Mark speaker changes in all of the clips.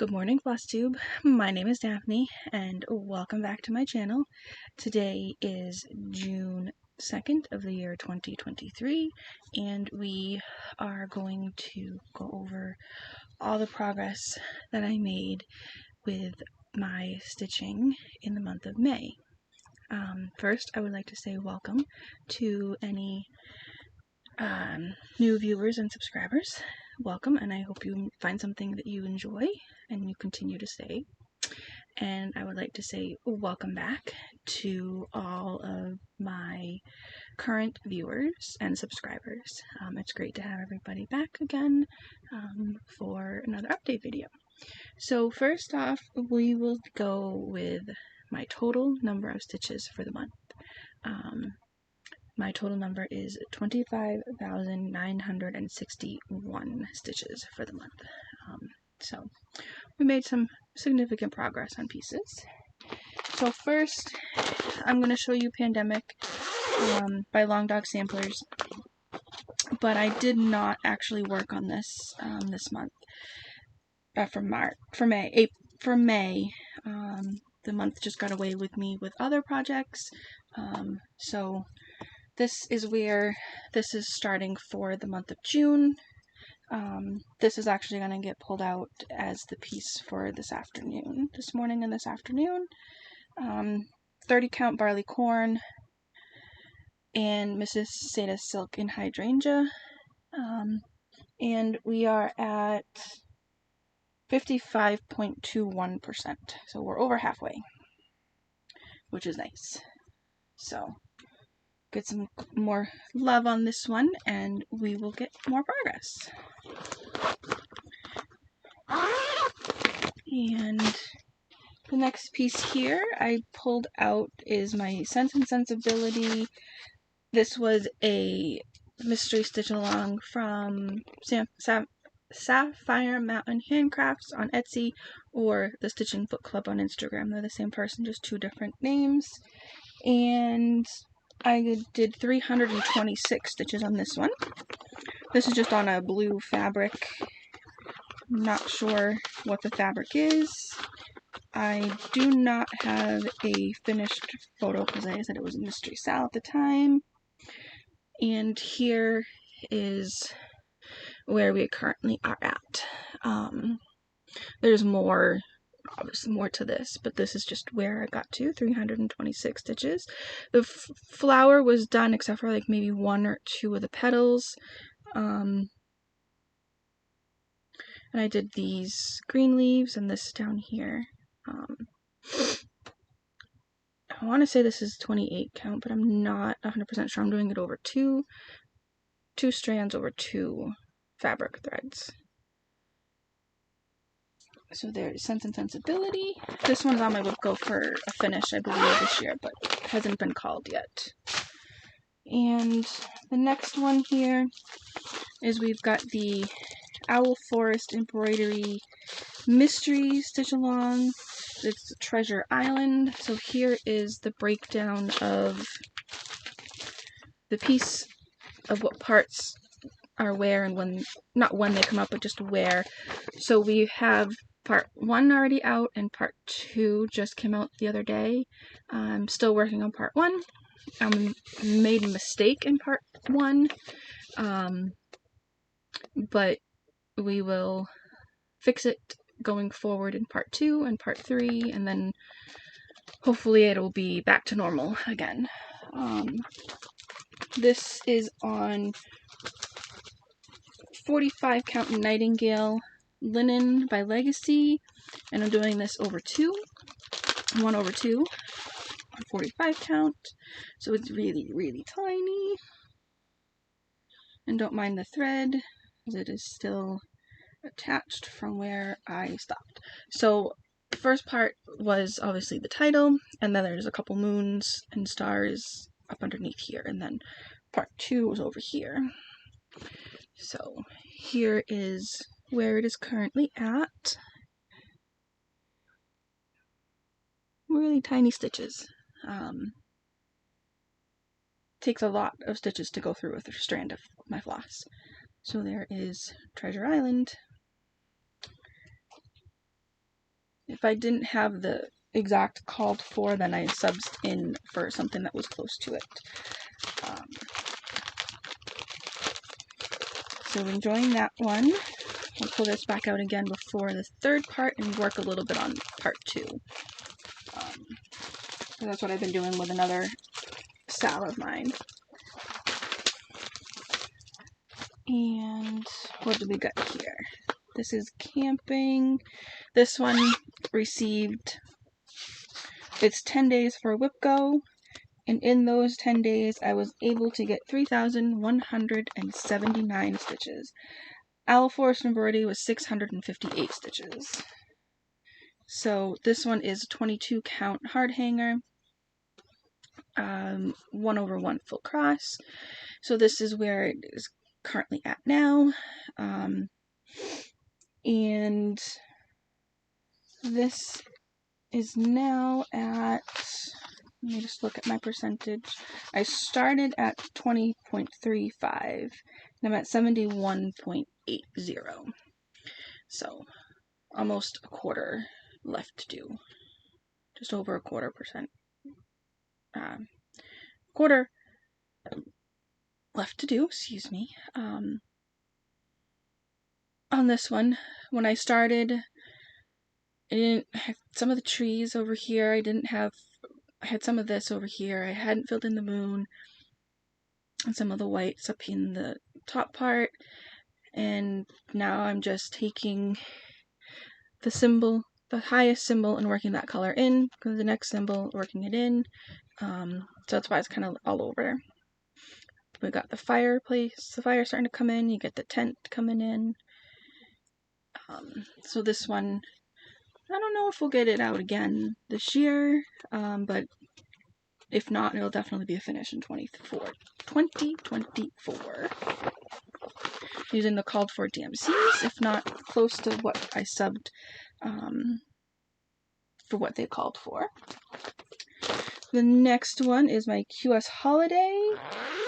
Speaker 1: Good morning, Flosstube. My name is Daphne, and welcome back to my channel. Today is June 2nd of the year 2023, and we are going to go over all the progress that I made with my stitching in the month of May. First, I would like to say welcome to any new viewers and subscribers. Welcome, and I hope you find something that you enjoy and you continue to stay. And I would like to say welcome back to all of my current viewers and subscribers. It's great to have everybody back again for another update video. So first off, we will go with my total number of stitches for the month. My total number is 25,961 stitches for the month. So we made some significant progress on pieces. So first, I'm going to show you Pandemic by Long Dog Samplers, but I did not actually work on this this month. For May. The month just got away with me with other projects, so this is where this is starting for the month of June. This is actually going to get pulled out as the piece for this morning and this afternoon. 30 count barley corn and Mrs. Seda silk in hydrangea. And we are at 55.21%. So we're over halfway, which is nice. So get some more love on this one and we will get more progress. And the next piece here I pulled out is my Sense and Sensibility. This was a mystery stitch along from Sapphire Mountain Handcrafts on Etsy or the Stitching Book Club on Instagram. They're the same person, just two different names. And I did 326 stitches on this one. This is just on a blue fabric. I'm not sure what the fabric is. I do not have a finished photo because I said it was a mystery Sal at the time. And here is where we currently are at. There's obviously more to this, but this is just where I got to, 326 stitches. The flower was done except for like maybe one or two of the petals. And I did these green leaves and this down here. I want to say this is 28 count, but I'm not 100% sure. I'm doing it over two strands over two fabric threads. So there's Sense and Sensibility. This one's on my book go for a finish, I believe, this year, but hasn't been called yet. And the next one here is we've got the Owl Forest Embroidery Mystery Stitch Along. It's Treasure Island. So here is the breakdown of the piece of what parts are where and when, not when they come up, but just where. So we have part 1 already out and part 2 just came out the other day. I'm still working on part 1. I made a mistake in part 1, but we will fix it going forward in part 2 and part 3, and then hopefully it'll be back to normal again. This is on 45 count Nightingale Linen by Legacy, and I'm doing this over 1 over 2 on 45 count, so it's really tiny. And don't mind the thread, as it is still attached from where I stopped. So the first part was obviously the title, and then there's a couple moons and stars up underneath here, and then part 2 was over here. So here is where it is currently at. Really tiny stitches. Takes a lot of stitches to go through with a strand of my floss. So there is Treasure Island. If I didn't have the exact called for, then I subbed in for something that was close to it. So enjoying that one. I'll pull this back out again before the third part and work a little bit on part 2. So that's what I've been doing with another style of mine. And what do we got here? This is camping. This one received its 10 days for WIPGO, and in those 10 days I was able to get 3,179 stitches. Owl Forest Embroidery was 658 stitches. So this one is 22 count hard hanger, 1/1 full cross. So this is where it is currently at now. And this is now at, let me just look at my percentage. I started at 20.35 and I'm at 71.80. So almost a quarter left to do. Just over a quarter left to do, excuse me. On this one, when I started, I didn't have some of the trees over here. I had some of this over here. I hadn't filled in the moon and some of the whites up in the top part. And now I'm just taking the symbol, the highest symbol, and working that color in. Go to the next symbol, working it in. So that's why it's kind of all over. We got the fireplace, the fire starting to come in. You get the tent coming in. So this one, I don't know if we'll get it out again this year, but if not, it'll definitely be a finish in 2024. Using the called for DMCs, if not close to what I subbed for what they called for. The next one is my QS Holiday,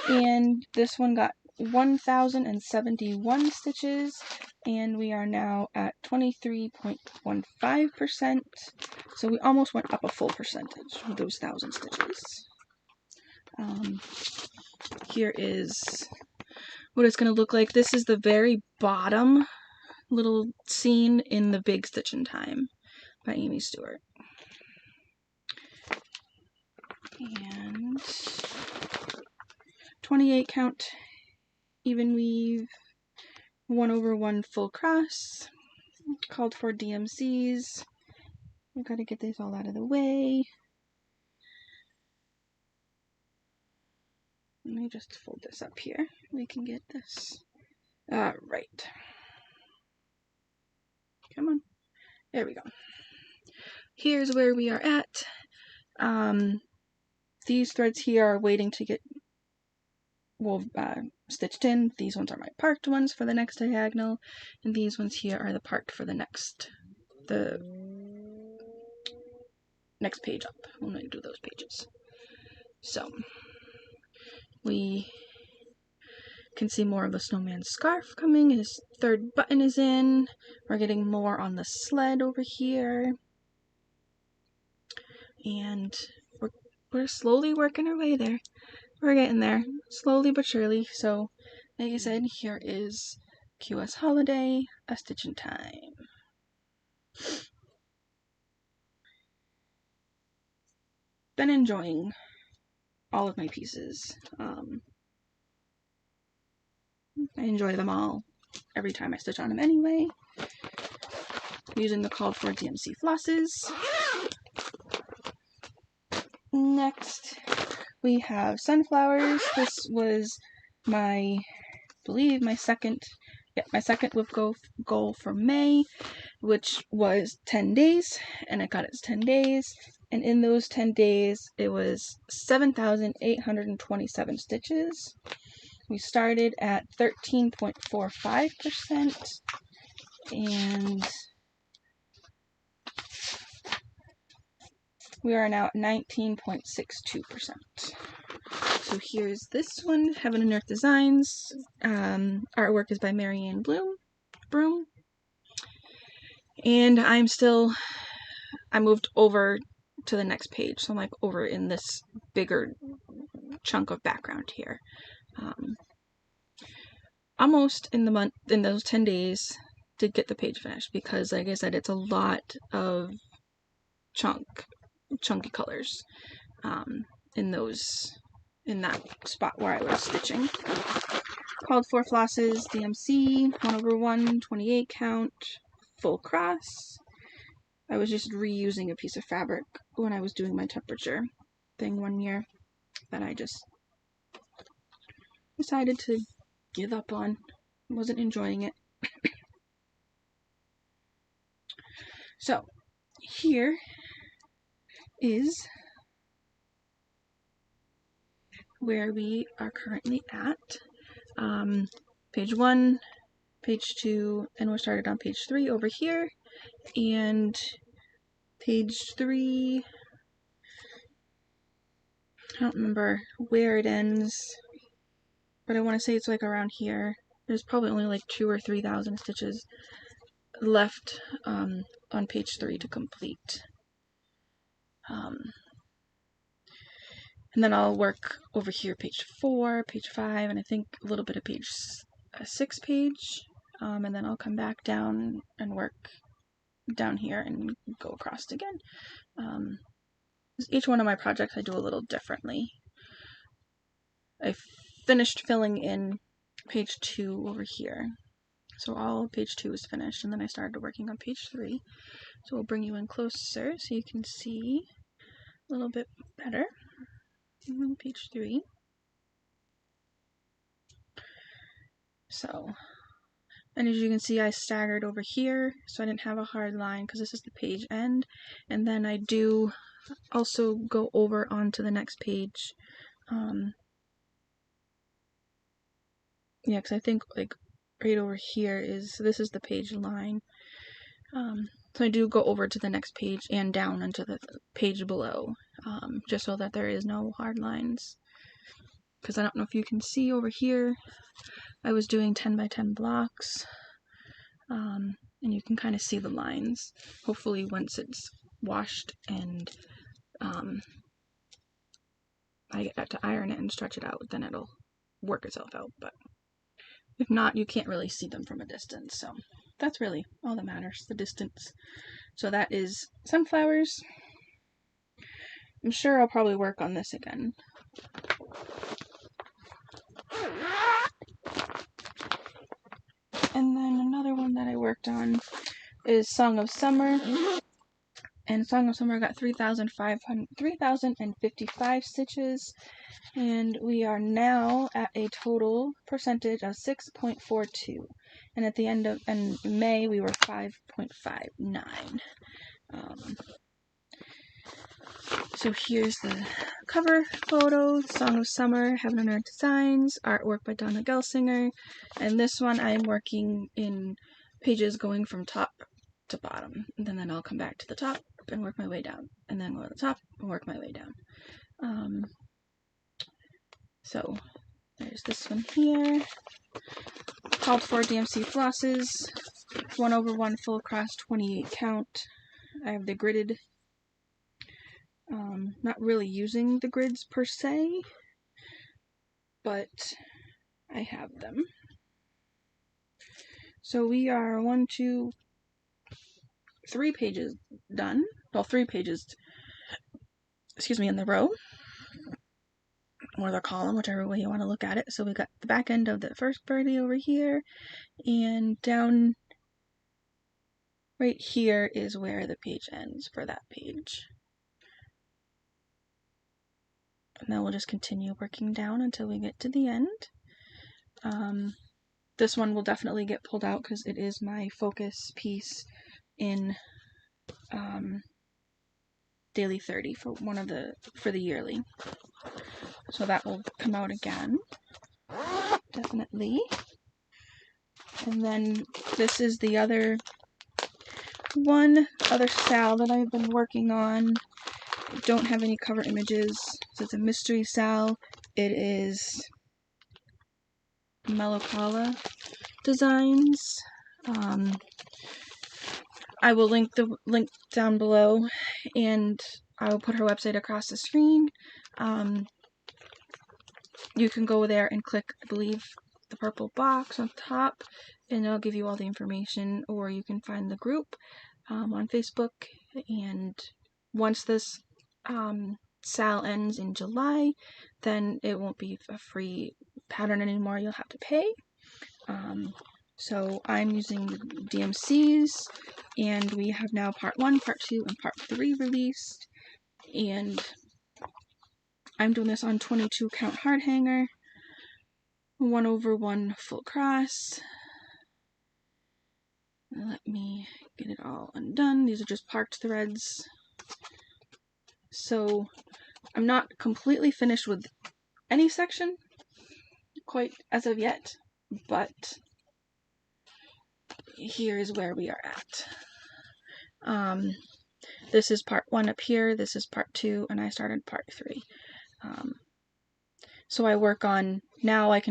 Speaker 1: and this one got 1,071 stitches, and we are now at 23.15%, so we almost went up a full percentage with those 1,000 stitches. Here is what it's going to look like. This is the very bottom little scene in The Big Stitch in Time by Amy Stewart. And 28 count even weave, 1/1 full cross, called for DMCs. We've got to get this all out of the way. Let me just fold this up here. We can get this. Right. Come on. There we go. Here's where we are at. These threads here are waiting to get stitched in. These ones are my parked ones for the next diagonal, and these ones here are the parked for the next page up when I do those pages. So we can see more of the snowman's scarf coming. His third button is in. We're getting more on the sled over here, and we're slowly working our way there. We're getting there, slowly but surely. So, like I said, here is QS Holiday, A Stitch in Time. Been enjoying all of my pieces. I enjoy them all every time I stitch on them anyway. Using the called for DMC flosses. Next, we have sunflowers. This was my second WIP goal for May, which was 10 days, and I got its 10 days, and in those 10 days, it was 7,827 stitches. We started at 13.45%, and we are now at 19.62%. So here's this one, Heaven and Earth Designs. Artwork is by Marianne Broom. And I'm still I moved over to the next page, so I'm like over in this bigger chunk of background here. Almost in those 10 days to get the page finished, because like I said, it's a lot of chunky colors in that spot where I was stitching. Called for flosses, DMC, 1/1, 28 count, full cross. I was just reusing a piece of fabric when I was doing my temperature thing one year that I just decided to give up on. Wasn't enjoying it. So here is where we are currently at. Page 1, page 2, and we're started on page 3 over here. And page 3, I don't remember where it ends, but I want to say it's like around here. There's probably only like 2,000 or 3,000 stitches left on page 3 to complete. And then I'll work over here, page 4, page 5, and I think a little bit of page 6 page. And then I'll come back down and work down here and go across again. Each one of my projects I do a little differently. I finished filling in page 2 over here. So all page 2 is finished, and then I started working on page 3. So we'll bring you in closer so you can see a little bit better. Page 3. So, and as you can see, I staggered over here, so I didn't have a hard line because this is the page end. And then I do also go over onto the next page. Yeah, because I think like right over here this is the page line. So I do go over to the next page and down into the page below, just so that there is no hard lines. Because I don't know if you can see over here, I was doing 10 by 10 blocks, and you can kind of see the lines. Hopefully once it's washed and I get to iron it and stretch it out, then it'll work itself out. But if not, you can't really see them from a distance. So that's really all that matters, the distance. So that is sunflowers. I'm sure I'll probably work on this again. And then another one that I worked on is Song of Summer. And Song of Summer got 3,055 stitches. And we are now at a total percentage of 6.42. And at the end of May, we were 5.59. So here's the cover photo, Song of Summer, Heaven and Earth Designs, artwork by Donna Gelsinger. And this one I'm working in pages going from top to bottom. And then I'll come back to the top and work my way down. And then go to the top and work my way down. So there's this one here. Called for DMC flosses, 1/1 full cross 28 count. I have the gridded. Not really using the grids per se, but I have them. So we are 1, 2, 3 pages done. Well, 3 pages, in the row, or the column, whichever way you want to look at it. So we got the back end of the first birdie over here, and down right here is where the page ends for that page. And then we'll just continue working down until we get to the end. This one will definitely get pulled out because it is my focus piece in Daily 30 for the yearly. So that will come out again, definitely. And then this is the other sal that I've been working on. I don't have any cover images, so it's a mystery sal. It is Melocala Designs. I will link the link down below, and I will put her website across the screen. You can go there and click, I believe, the purple box on top, and it'll give you all the information, or you can find the group on Facebook. And once this sale ends in July, then it won't be a free pattern anymore. You'll have to pay. So I'm using the DMCs, and we have now part 1, part 2, and part 3 released. And I'm doing this on 22 count hard hanger, 1/1 full cross. Let me get it all undone. These are just parked threads. So I'm not completely finished with any section quite as of yet, but here is where we are at. This is part 1 up here, this is part 2, and I started part 3. So I work on, now I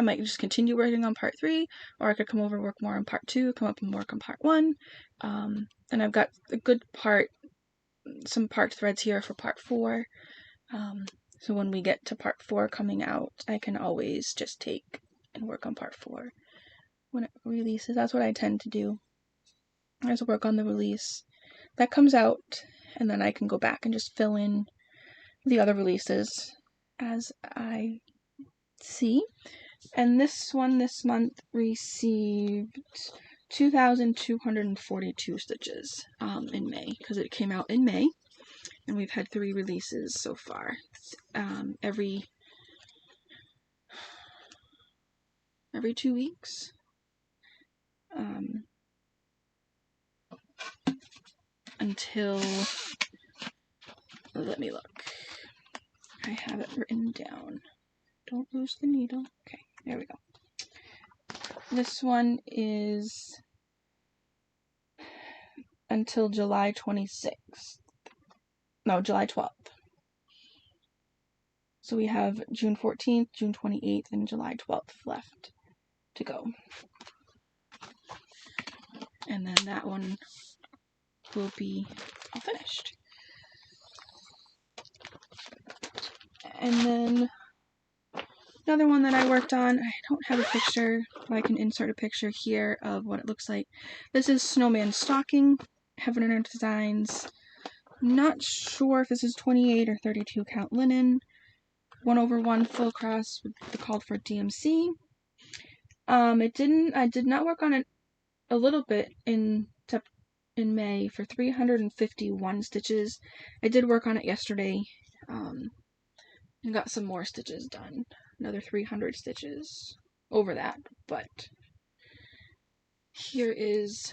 Speaker 1: might just continue working on part 3, or I could come over and work more on part 2, come up and work on part 1. And I've got a good some parked threads here for part 4. So when we get to part 4 coming out, I can always just take and work on part 4 when it releases. That's what I tend to do. I just work on the release that comes out, and then I can go back and just fill in the other releases as I see. And this one this month received 2,242 stitches in May, because it came out in May, and we've had 3 releases so far. Every 2 weeks. Until, let me look. I have it written down. Don't lose the needle. Okay, there we go. This one is until July 26th. No, July 12th. So we have June 14th, June 28th, and July 12th left to go. And then that one will be all finished. And then another one that I worked on, I don't have a picture, but I can insert a picture here of what it looks like. This is Snowman Stocking, Heaven and Earth Designs. Not sure if this is 28 or 32 count linen. 1/1 full cross with the called for DMC. I did not work on it a little bit in May for 351 stitches. I did work on it yesterday, and got some more stitches done. Another 300 stitches over that, but here is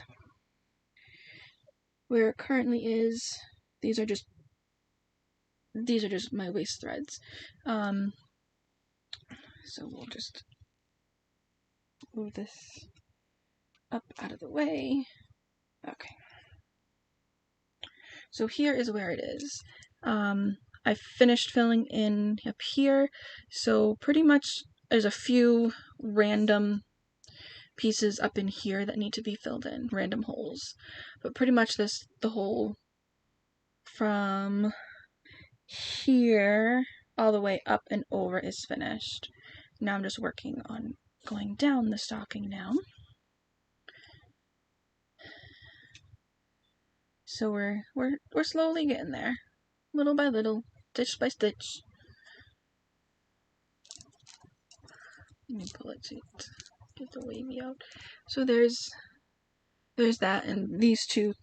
Speaker 1: where it currently is. These are just my waist threads. So we'll just move this up out of the way. Okay. So here is where it is. I finished filling in up here, so pretty much there's a few random pieces up in here that need to be filled in, random holes. But pretty much the whole from here all the way up and over is finished. Now I'm just working on going down the stocking now. So we're slowly getting there, little by little, stitch by stitch. Let me pull it to get the wavy out. So there's that, and these two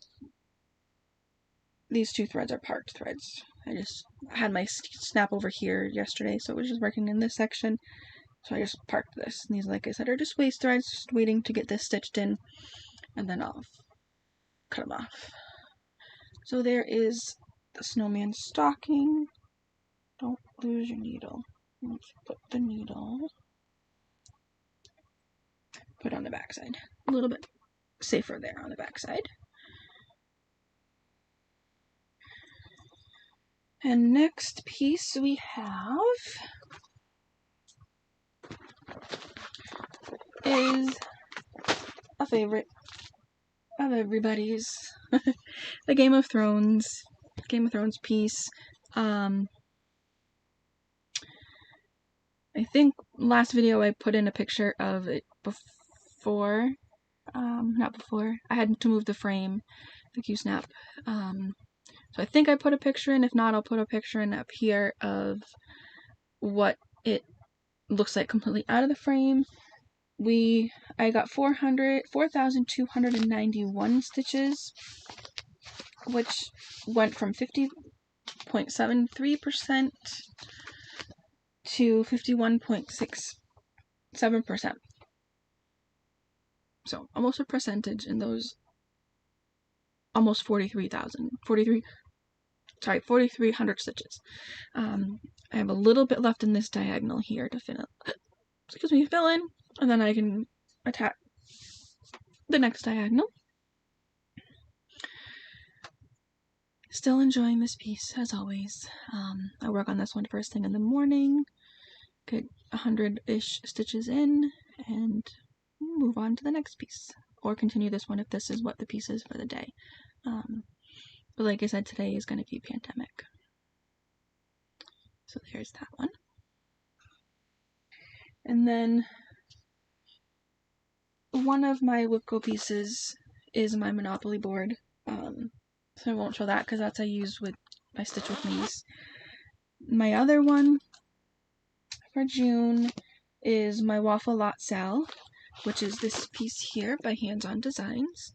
Speaker 1: threads are parked threads. I just had my snap over here yesterday, so I was just working in this section. So I just parked this. And these, like I said, are just waist threads, just waiting to get this stitched in, and then I'll cut them off. So there is the Snowman Stocking. Don't lose your needle. Let's put the needle. Put it on the back side. A little bit safer there on the back side. And next piece we have is a favorite. of everybody's. The Game of Thrones piece. I think last video I put in a picture of it before. Not before. I had to move the frame, the Q-snap. So I think I put a picture in. If not, I'll put a picture in up here of what it looks like completely out of the frame. I got 4,291 stitches, which went from 50.73% to 51.67%. So almost a percentage in those almost 4,300 stitches. I have a little bit left in this diagonal here to fill in, and then I can attach the next diagonal. Still enjoying this piece, as always. I work on this one first thing in the morning, get 100-ish stitches in, and move on to the next piece. Or continue this one if this is what the piece is for the day. But like I said, today is going to be pandemic. So there's that one. And then one of my WIPCO pieces is my Monopoly board. So I won't show that because that's I use with my Stitch With Me's. My other one for June is my Waffle Lot Sal, which is this piece here by Hands On Designs.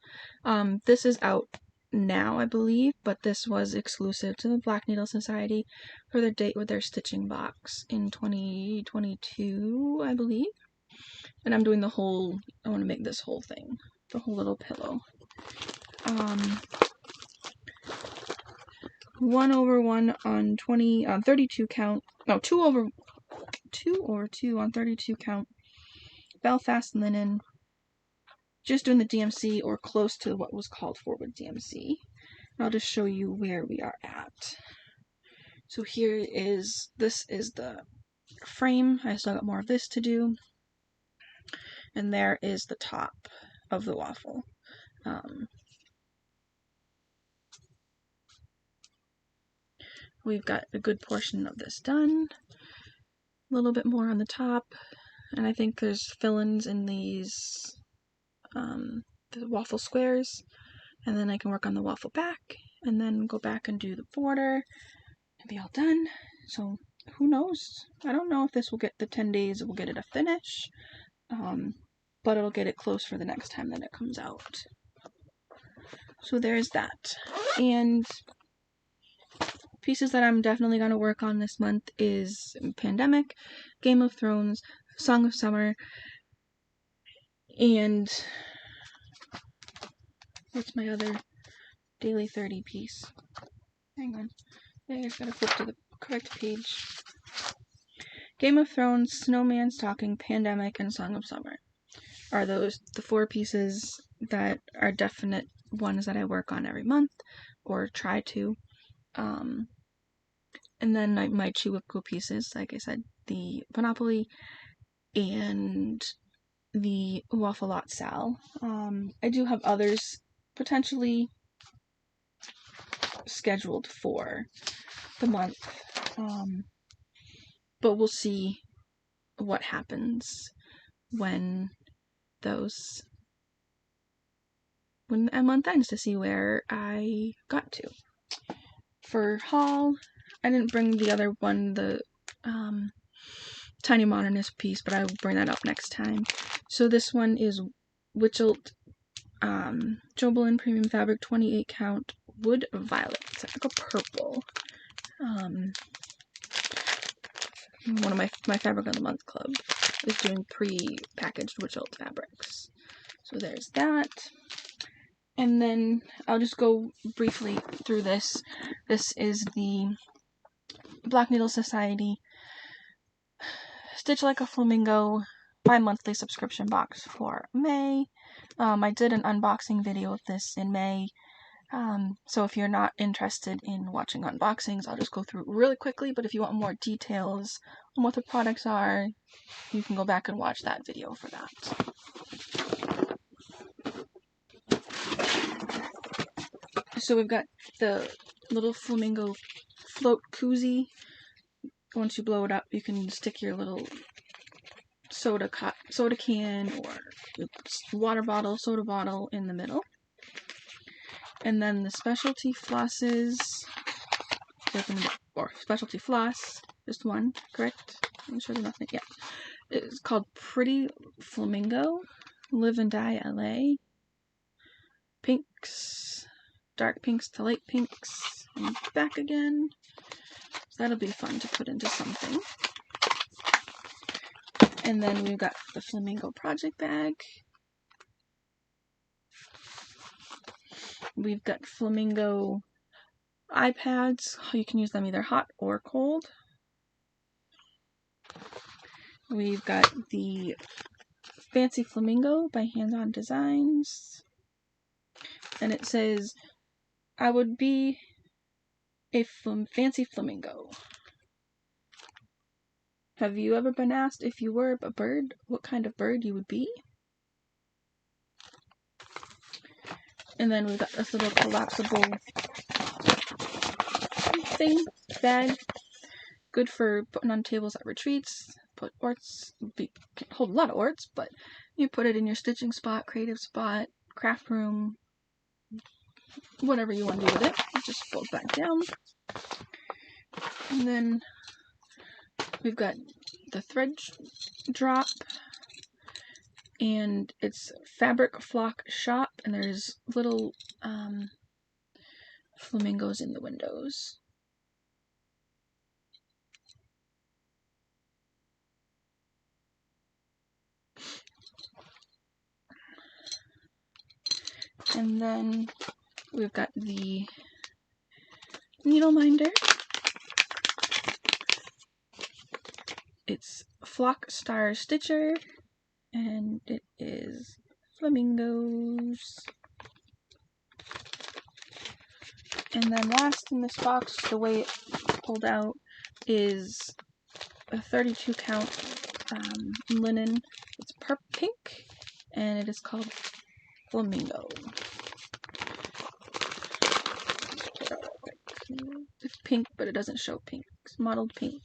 Speaker 1: This is out now, I believe, but this was exclusive to the Black Needle Society for their date with their stitching box in 2022, I believe. And I'm doing I want to make this whole thing, the whole little pillow. 1/1 on 32 count. No, 2/2 on 32 count. Belfast linen. Just doing the DMC or close to what was called for with DMC. I'll just show you where we are at. So this is the frame. I still got more of this to do. And there is the top of the waffle. We've got a good portion of this done. A little bit more on the top. And I think there's fill-ins in these the waffle squares. And then I can work on the waffle back. And then go back and do the border. And be all done. So who knows? I don't know if this will get the 10 days, it will get it a finish. But it'll get it close for the next time that it comes out. So there's that. And pieces that I'm definitely going to work on this month is Pandemic, Game of Thrones, Song of Summer, and what's my other Daily 30 piece? Hang on. I just gotta flip to the correct page. Game of Thrones, Snowman Stocking, Pandemic, and Song of Summer are the 4 pieces that are definite ones that I work on every month, or try to. And then my 2 WIPCO pieces, like I said, the Monopoly and the Waffle Lot Sal. I do have others potentially scheduled for the month, but we'll see what happens when a month ends to see where I got to. For haul, I didn't bring the other one, the Tiny Modernist piece, but I will bring that up next time. So this one is Witchelt Joblin Premium Fabric 28 count Wood Violet. It's like a purple. One of my Fabric of the Month club is doing pre-packaged Witchelt fabrics. So there's that. And then I'll just go briefly through this. This is the Black Needle Society Stitch Like a Flamingo bi-monthly subscription box for May. I did an unboxing video of this in May. So if you're not interested in watching unboxings, I'll just go through really quickly, but if you want more details on what the products are, you can go back and watch that video for that. So we've got the little flamingo float koozie. Once you blow it up, you can stick your little soda can or water bottle, soda bottle in the middle. And then the specialty flosses, or specialty floss, just one, correct? I'm sure there's nothing. Yeah. It's called Pretty Flamingo, Live and Die LA. Pinks, dark pinks to light pinks, and back again. So that'll be fun to put into something. And then we've got the flamingo project bag. We've got flamingo iPads. You can use them either hot or cold. We've got the Fancy Flamingo by Hands On Designs. And it says, I would be a fancy flamingo. Have you ever been asked if you were a bird, what kind of bird you would be? And then we've got this little collapsible thing, bag. Good for putting on tables at retreats. Put orts, can't hold a lot of orts, but you put it in your stitching spot, creative spot, craft room, whatever you want to do with it. It just folds back down. And then we've got the thread drop, and it's Fabric Flock Shop, and there's little flamingos in the windows. And then we've got the needle minder. It's Flock Star Stitcher, and it is flamingos. And then last in this box, the way it pulled out, is a 32 count linen. It's pink, and it is called Flamingo. It's pink, but it doesn't show pink. It's mottled pink.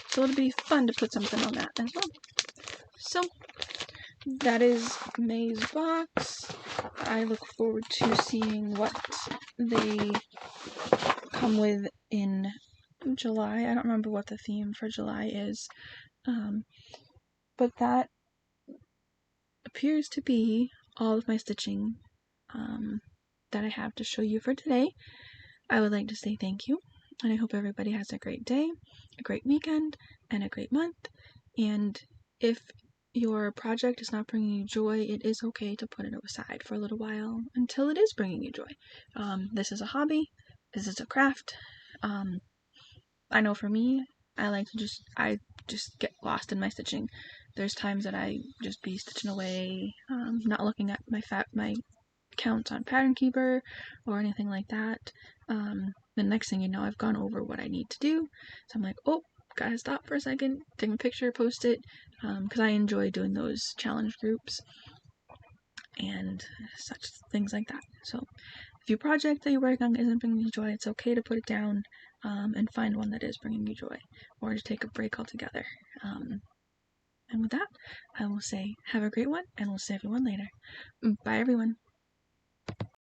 Speaker 1: So it'll be fun to put something on that as well. So that is May's box. I look forward to seeing what they come with in July. I don't remember what the theme for July is. But that appears to be all of my stitching that I have to show you for today. I would like to say thank you, and I hope everybody has a great day, a great weekend, and a great month. And if your project is not bringing you joy, it is okay to put it aside for a little while until it is bringing you joy. This is a hobby. This is a craft. I know for me, I just get lost in my stitching. There's times that I just be stitching away, not looking at my counts on Pattern Keeper or anything like that. The next thing you know, I've gone over what I need to do. So I'm like, oh, gotta stop for a second, take a picture, post it, because I enjoy doing those challenge groups and such things like that. So if your project that you're working on isn't bringing you joy, it's okay to put it down and find one that is bringing you joy, or just take a break altogether. And with that, I will say have a great one, and we'll see everyone later. Bye, everyone.